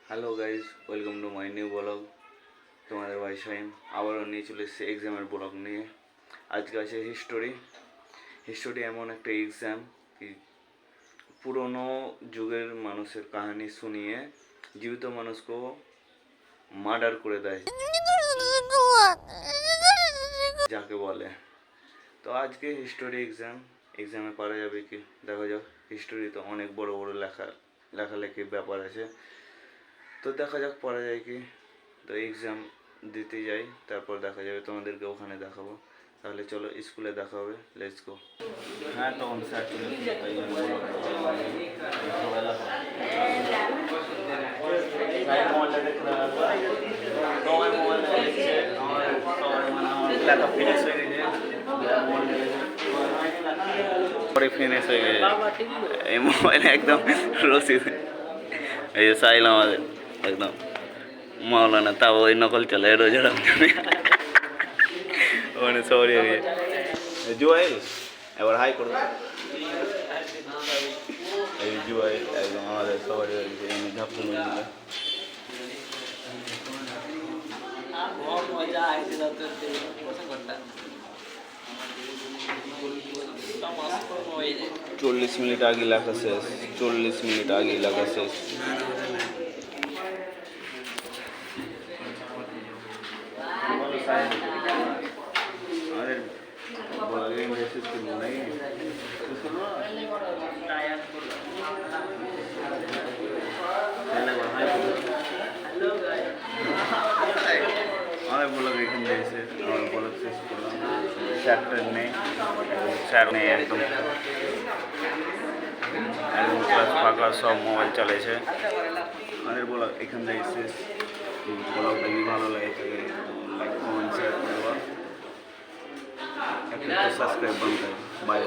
Hello guys, welcome to my new blog. তোমাদের ভাই শাহিন আবারও নিয়ে চলে এসেছি এক্সামের ব্লগ নিয়ে। আজকে আছে হিস্টোরি এমন একটা এক্সাম পুরনো যুগের মানুষের কাহিনী শুনিয়ে জীবিত মানুষকেও মার্ডার করে দেয় যাকে বলে। তো আজকে হিস্টোরি এক্সামে পারা যাবে কি দেখা যাক। হিস্টোরি তো অনেক বড় বড় লেখালেখির ব্যাপার আছে, তো দেখা যাক পড়া যায় কি। তো এক্সাম দিতে যাই, তারপর দেখা যাবে, তোমাদেরকে ওখানে দেখাবো। তাহলে চলো, স্কুলে দেখা হবে, লেটস গো। হ্যাঁ, তখন স্যার চলে ফিনিশ হয়ে গেছে এই মোবাইলে একদম রসিদ। এই যে সাইল আমাদের একদম মাওলানা, তাও ওই নকল চলে রোজা রমজানে মানে সরি। জুয়াইল এবার হাই করো। এই জুয়াইল একদম আমাদের সবারই হয়েছে, এমনি ঝাপু মিলবে। চল্লিশ মিনিট আগে লেখা শেষ, 40 মিনিট আগে লেখা শেষ। আমাদের ব্লগিং বেশি শুরু নেই, আমাদের ব্লগ এখানে এসে আমার ব্লগ শেষ করলাম। স্যার নেই একদম ক্লাস ফাঁকা, সব মোবাইল চালাইছে। আমাদের ব্লগ এখান থেকে শেষ। ব্লগটা যদি ভালো লাগে থাকে লাইক কমেন্ট শেয়ার করবো, একটা সাবস্ক্রাইব বানতে। বাই।